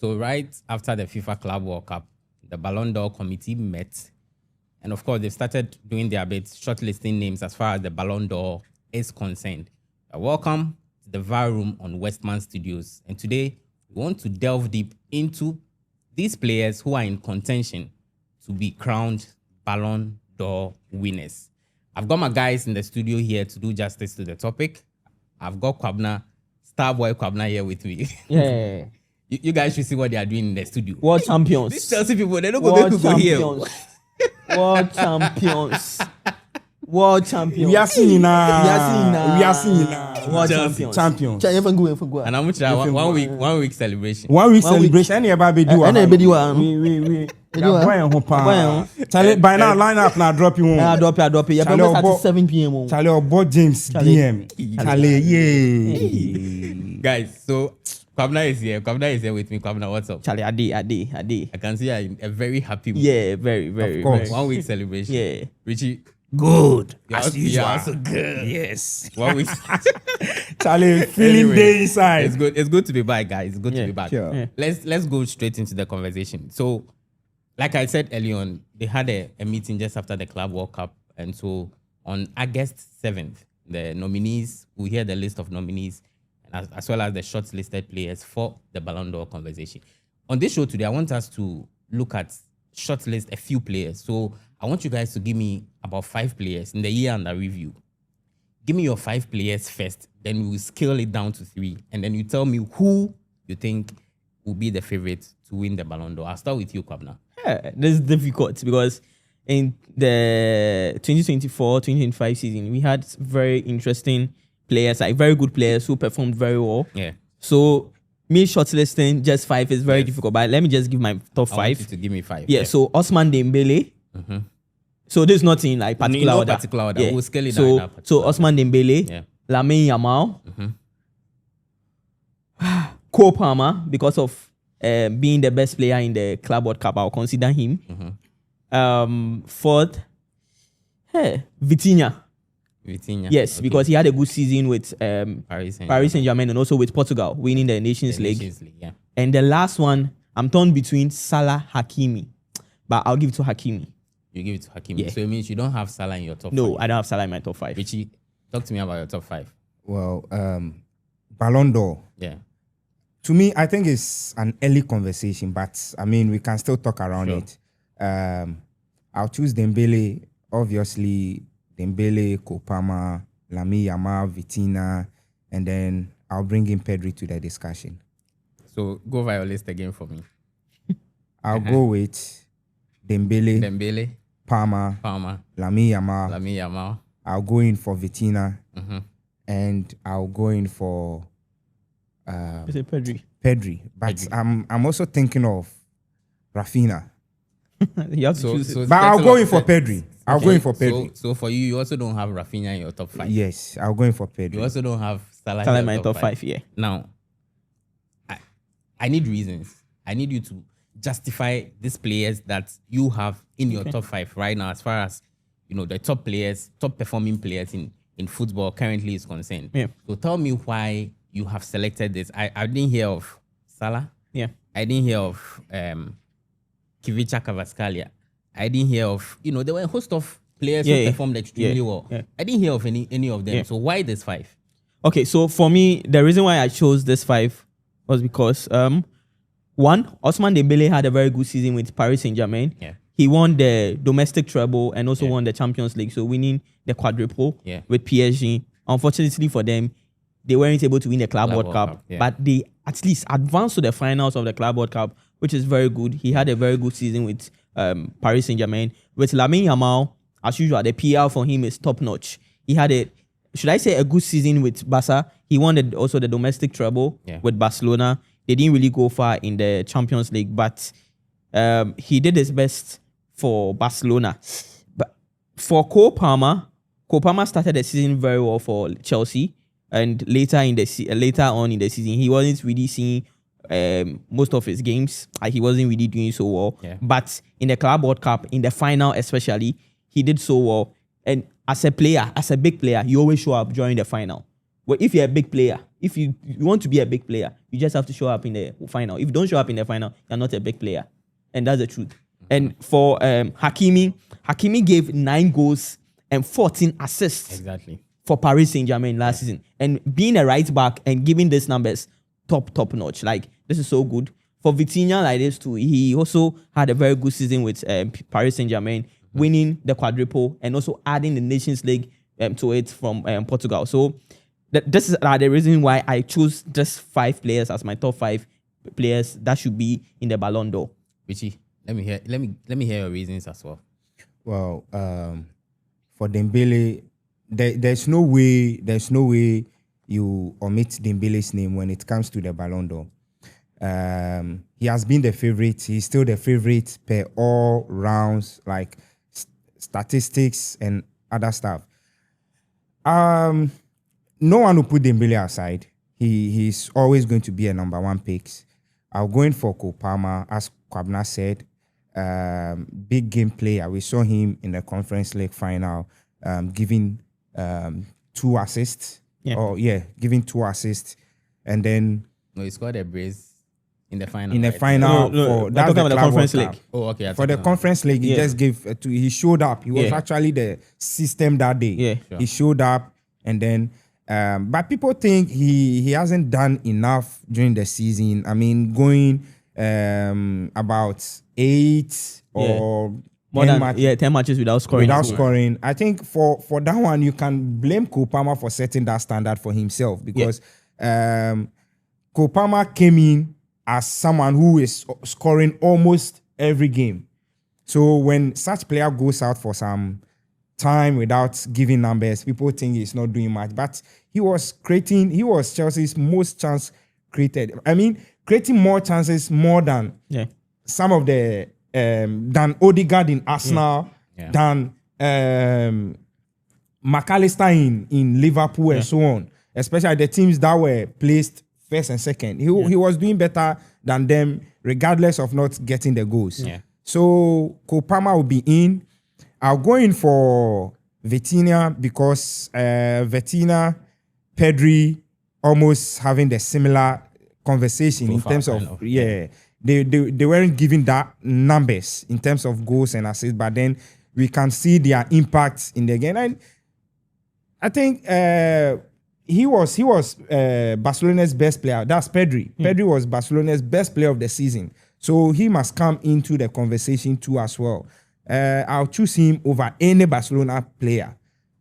So right after the FIFA Club World Cup, the Ballon d'Or committee met. And of course, they've started doing their bit, shortlisting names as far as the Ballon d'Or is concerned. Welcome to the VAR Room on Westman Studios. And today, we want to delve deep into these players who are in contention to be crowned Ballon d'Or winners. I've got my guys in the studio here to do justice to the topic. I've got Kwabna, Starboy Kwabna here with me. Yeah. You guys should see what they are doing in the studio. World champions. These Chelsea people, they don't go here. World champions. World champions. We are seeing now. World Champions. And I'm sure one week celebration. 1 week celebration. Anybody do? Anybody By now, line up now. Drop you one. I drop it. You probably start at 7 p.m. Charlie or James DM. Charlie, yeah. Guys, so Kwabna is here. Kwabna is here with me. Kwabna, what's up? Charlie, Adi. I can see you're in a very happy mood. Yeah, very, very. Of course. Very. 1 week celebration. Yeah. Richie, Good. you're also good. Yes. 1 week. Charlie, feeling day inside. It's good. It's good to be back, guys. It's good to be back. Sure. Yeah. Let's go straight into the conversation. So, like I said earlier on, they had a meeting just after the Club World Cup, and so on August 7th, the nominees, we hear the list of nominees, as well as the shortlisted players for the Ballon d'Or conversation. On this show today, I want us to look at shortlist a few players. So I want you guys to give me about 5 players in the year under review. Give me your 5 players first, then we will scale it down to 3, and then you tell me who you think will be the favorite to win the Ballon d'Or. I'll start with you, Kwabna. Yeah, this is difficult because in the 2024-2025 season, we had very interesting players, like very good players who performed very well. Yeah. So me shortlisting just 5 is very difficult, but let me just give my top I want 5. you to give me 5. Yeah, so Ousmane Dembélé. Mm-hmm. So there's nothing like particular No order. particular order. Yeah. We'll scale it so, down in that so particular Ousmane Dembélé, Yeah. Lamine Yamal, Mm-hmm. Cole Palmer, because of being the best player in the Club World Cup, I'll consider him. Mm-hmm. Fourth, Vitinha. Vitinha. Yes, Okay. because he had a good season with Paris Paris Saint-Germain and also with Portugal, winning the Nations League. Nations League, yeah. And the last one, I'm torn between Salah, Hakimi, but I'll give it to Hakimi. You give it to Hakimi. Yeah. So it means you don't have Salah in your top 5. No, I don't have Salah in my top 5. Richie, talk to me about your top 5. Well, Ballon d'Or. Yeah. To me, I think it's an early conversation, but I mean, we can still talk around Sure. it. I'll choose Dembélé, obviously. Dembélé, Kopama, Lamine Yamal, Vitinha, and then I'll bring in Pedri to the discussion. So go over your list again for me. I'll go with Dembélé, Dembélé, Palmer, Palmer, Lamine Yamal. Lamine Yamal. I'll go in for Vitinha, Mm-hmm. and I'll go in for Is it Pedri? Pedri. But Pedri. I'm also thinking of Raphinha. You have to choose. But I'll go in for Pedri. I'll go in for Pedri. So for you also don't have Raphinha in your top 5. Yes, I'll go in for Pedri. You also don't have Salah Salah in in my your top 5, yeah. Now, I need reasons. I need you to justify these players that you have in your top 5 right now, as far as the top players, top performing players in football currently is concerned. Yeah. So tell me why you have selected this. I didn't hear of Salah. Yeah. I didn't hear of Kivica Kvaratskhelia. I didn't hear of there were a host of players who performed extremely well. Yeah. I didn't hear of any of them. Yeah. So why this 5? Okay, so for me, the reason why I chose this 5 was because, one, Ousmane Dembélé had a very good season with Paris Saint-Germain. Yeah. He won the domestic treble and also won the Champions League, so winning the quadruple with PSG. Unfortunately for them, they weren't able to win the Club World Cup, but they at least advanced to the finals of the Club World Cup, which is very good. He had a very good season with Paris Saint-Germain. With Lamine Yamal, as usual, the PR for him is top-notch. He had a good season with Barca. He won also the domestic treble with Barcelona. They didn't really go far in the Champions League, but he did his best for Barcelona. But for Cole Palmer started the season very well for Chelsea, and later on in the season, he wasn't really seeing most of his games. He wasn't really doing so well. Yeah. But in the Club World Cup, in the final especially, he did so well. And as a player, as a big player, you always show up during the final. Well, if you're a big player, if you want to be a big player, you just have to show up in the final. If you don't show up in the final, you're not a big player. And that's the truth. And for Hakimi gave 9 goals and 14 assists. Exactly. For Paris Saint-Germain last season. And being a right back and giving these numbers, top notch. Like, this is so good. For Vitinha, like this too, he also had a very good season with Paris Saint-Germain, winning the quadruple and also adding the Nations League to it from Portugal. So this is the reason why I chose just 5 players as my top 5 players that should be in the Ballon d'Or. Richie, let me hear your reasons as well. Well, for Dembélé, there's no way you omit Dembele's name when it comes to the Ballon d'Or. He has been the favorite. He's still the favorite per all rounds, like statistics and other stuff. No one will put Dembélé aside. He's always going to be a number 1 pick. I'll go in for Cole Palmer, as Kwabna said. Big game player. We saw him in the Conference League final, giving 2 assists. Giving 2 assists, and then he scored a brace in the final. In the final, that's the Conference League. Oh, okay. For the Conference League, he just gave he showed up. He was actually the system that day. Yeah, sure. He showed up, and then but people think he hasn't done enough during the season. I mean, going about 8 or more than 10 matches without scoring. I think for that one, you can blame Cole Palmer for setting that standard for himself, because Cole Palmer came in as someone who is scoring almost every game. So when such player goes out for some time without giving numbers, people think he's not doing much. But he was Chelsea's most chance created. I mean, creating more chances more than some of the than Odegaard in Arsenal, than McAllister in Liverpool and so on. Especially the teams that were placed first and second. He was doing better than them, regardless of not getting the goals. Yeah. So Cole Palmer will be in. I'll go in for Vitinha because Vitinha, Pedri, almost having the similar conversation in terms of They weren't giving that numbers in terms of goals and assists, but then we can see their impact in the game. And I think he was Barcelona's best player. That's Pedri. Pedri was Barcelona's best player of the season. So he must come into the conversation too as well. I'll choose him over any Barcelona player.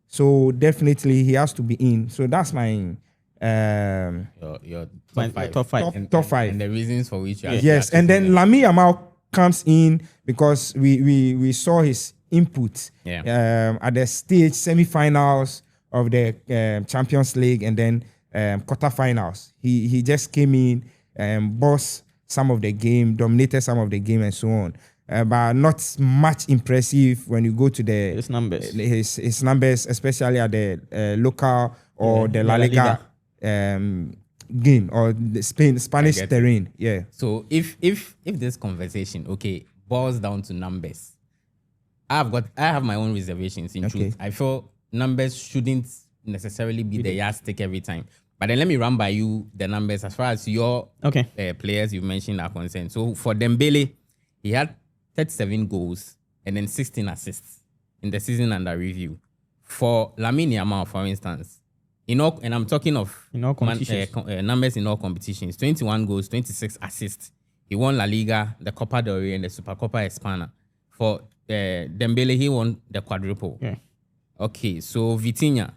So definitely he has to be in. So that's my your top 5. Top 5. And the reasons for which you are yes. And then Lamine Yamal comes in because we saw his input at the stage semi-finals of the Champions League and then quarterfinals. He just came in and bossed some of the game, dominated some of the game and so on. But not much impressive when you go to his numbers. His numbers, especially at the local or the La Liga game or the Spanish terrain. Yeah. So if this conversation boils down to numbers, I have my own reservations in truth. I feel numbers shouldn't necessarily be the yardstick every time. But then let me run by you the numbers as far as your players you've mentioned are concerned. So for Dembélé, he had 37 goals and then 16 assists in the season under review. For Lamine Yamal, for instance, and I'm talking of numbers in all competitions, 21 goals, 26 assists. He won La Liga, the Copa del Rey, and the Supercopa España. For Dembélé, he won the quadruple. Yeah. Okay, so Vitinha,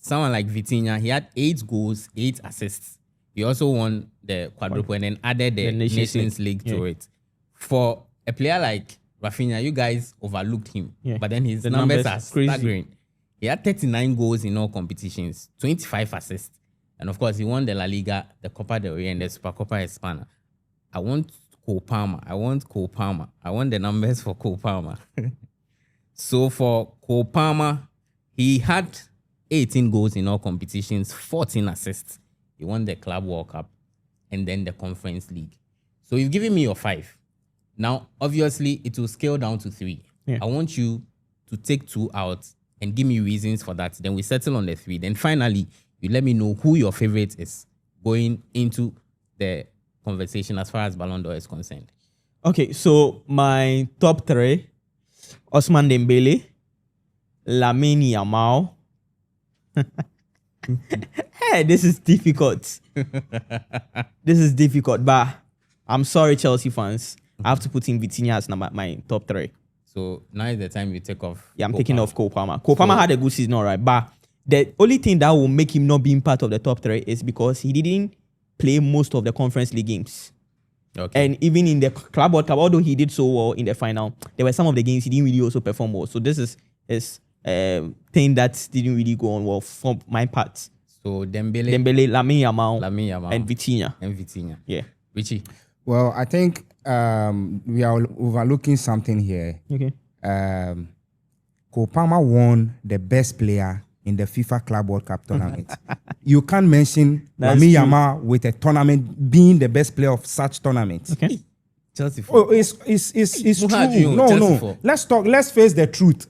someone like Vitinha, he had 8 goals, 8 assists. He also won the quadruple and then added the Nations League to it. For a player like Raphinha, you guys overlooked him, but then his numbers are staggering. He had 39 goals in all competitions, 25 assists. And of course, he won the La Liga, the Copa del Rey, and the Supercopa España. I want Cole Palmer. I want the numbers for Cole Palmer. So for Cole Palmer, he had 18 goals in all competitions, 14 assists. He won the Club World Cup and then the Conference League. So you've given me your 5. Now, obviously, it will scale down to 3. Yeah. I want you to take 2 out and give me reasons for that. Then we settle on the 3. Then finally, you let me know who your favorite is going into the conversation as far as Ballon d'Or is concerned. Okay, so my top 3: Ousmane Dembélé, Lamine Yamal. Hey, this is difficult. This is difficult, but I'm sorry, Chelsea fans. I have to put in Vitinha as my top 3. So now is the time you take off. Yeah, I'm taking off Cole Palmer. Cole Palmer had a good season, all right, but the only thing that will make him not being part of the top 3 is because he didn't play most of the Conference League games. Okay. And even in the Club World Cup, although he did so well in the final, there were some of the games he didn't really also perform well. So this is thing that didn't really go on well from my part. So Dembélé, Lamine Yamal, and Vitinha. Yeah. Richie. Well, I think we are overlooking something here. Okay. Cole Palmer won the best player in the FIFA Club World Cup tournament. You can't mention Lamine Yamal with a tournament being the best player of such tournaments. Okay. Chelsea. Oh, it's true. No. Let's face the truth.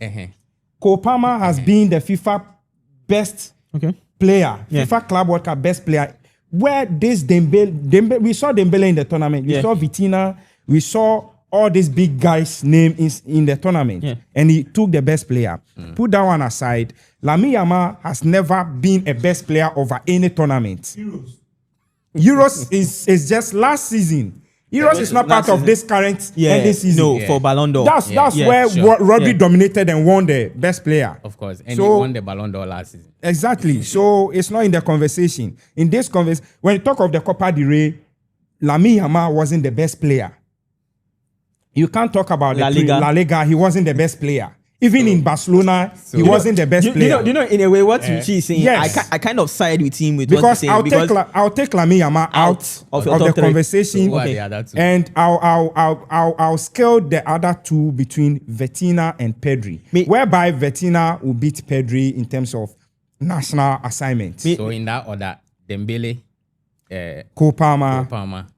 Cole Palmer has been the FIFA best player, FIFA Club World Cup best player. Where this Dembélé, we saw Dembélé in the tournament. We saw Vitinha. We saw all these big guys' name in the tournament. And he took the best player. Put that one aside. Lamine Yamal has never been a best player over any tournament. Euros is just last season. Euros is not part of this current ending season. No, for Ballon d'Or. That's where Rodri dominated and won the best player. Of course. And he won the Ballon d'Or last season. Exactly. So it's not in the conversation. In this conversation, when you talk of the Copa del Rey, Lamine Yamal wasn't the best player. You can't talk about La Liga. He wasn't the best player. Even in Barcelona, he wasn't the best player. You know, in a way, what Richie is saying, I kind of side with him with what he's saying. I'll take Lamine Yamal out of the conversation, so and I'll scale the other two between Vitinha and Pedri, whereby Vitinha will beat Pedri in terms of national assignments. So in that order, Dembélé, Cole Palmer,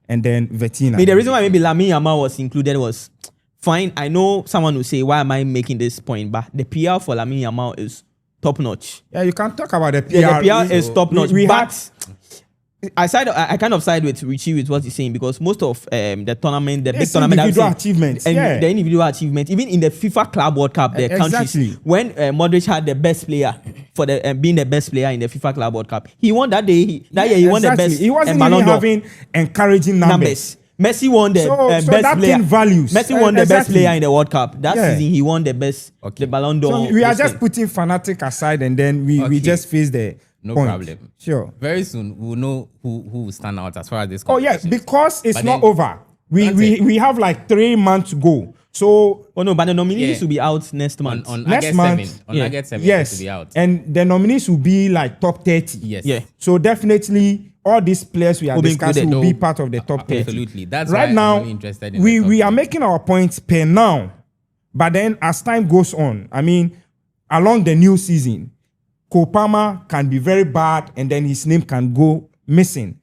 and then Vitinha. The reason why maybe Lamine Yamal was included was fine. I know someone will say, why am I making this point? But the PR for Lamine Yamal is top notch. Yeah, you can talk about the PR. Yeah, the PR is top notch. But I kind of side with Richie with what he's saying, because most of the tournament, the big tournament, individual achievements, and the individual achievements, even in the FIFA Club World Cup, the countries, when Modric had the best player for the being the best player in the FIFA Club World Cup, he won that day. That year he won the best. He wasn't even having encouraging numbers. Messi won the best player. Messi won the best player in the World Cup. That season, he won the best, the Ballon d'Or. So we are just putting fanatic aside, and then we just face the point. Problem. Sure. Very soon we'll know who will stand out as far as this. Oh yes, because it's not over. We have like 3 months to go. So but the nominees will be out next month. On August 7th. On August 7th, yes, to be out. And the nominees will be like top 30. Yes. Yeah. So definitely all these players we are discussing will be part of the top 30. Absolutely. That's right why now, I'm really interested in we are making our points per now. But then as time goes on, I mean, along the new season, Cole Palmer can be very bad and then his name can go missing.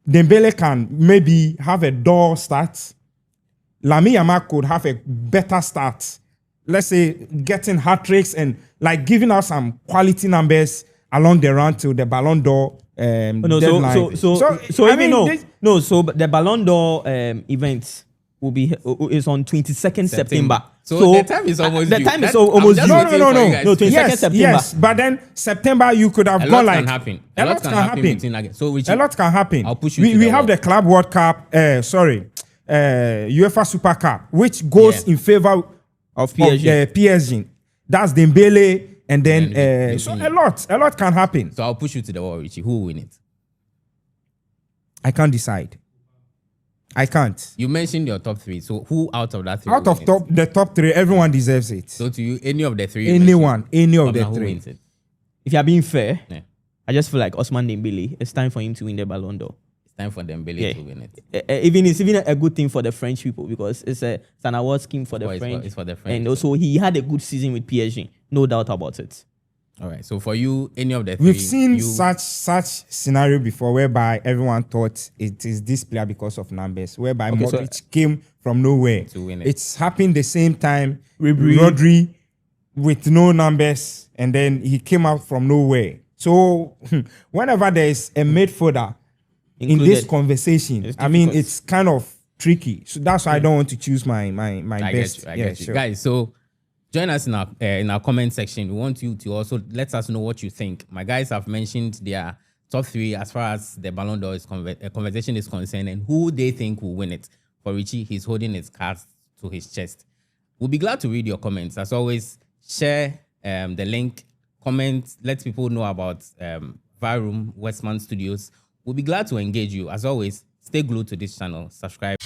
Dembélé can maybe have a dull start. Lamine Yamal could have a better start. Let's say getting hat tricks and like giving us some quality numbers along the run to the Ballon d'Or deadline. So the Ballon d'Or event is on 22nd September. So the time is almost due. The time is almost due. No. 22nd September. Yes, but then September you could have gone like... A lot can happen. So a lot can happen. I'll push you we have the Club World Cup, UEFA Super Cup, which goes in favor of PSG. That's Dembélé, and then so a lot can happen. So I'll push you to the wall, Richie. Who will win it? I can't decide. I can't. You mentioned your top 3. So who out of that 3? Out of the top 3, everyone deserves it. So to you, any of the 3? Any of the 3. Wins it? If you're being fair, I just feel like Ousmane Dembélé, it's time for him to win the Ballon d'Or. It's time for Dembélé to win it. It's even a good thing for the French people, because it's an award scheme for the French. It's for the French. And also he had a good season with PSG. No doubt about it. All right. So for you, any of the 3, we've seen such scenario before, whereby everyone thought it is this player because of numbers, whereby Modric came from nowhere to win it. It's happened the same time. Rodri with no numbers, and then he came out from nowhere. So whenever there is a midfielder in this conversation, it's kind of tricky. So that's why I don't want to choose my best. I get you. Guys, so join us in our comment section. We want you to also let us know what you think. My guys have mentioned their top 3 as far as the Ballon d'Or conversation is concerned and who they think will win it. For Richie, he's holding his cards to his chest. We'll be glad to read your comments. As always, share the link, comment, let people know about VAR Room, Westman Studios. We'll be glad to engage you. As always, stay glued to this channel. Subscribe.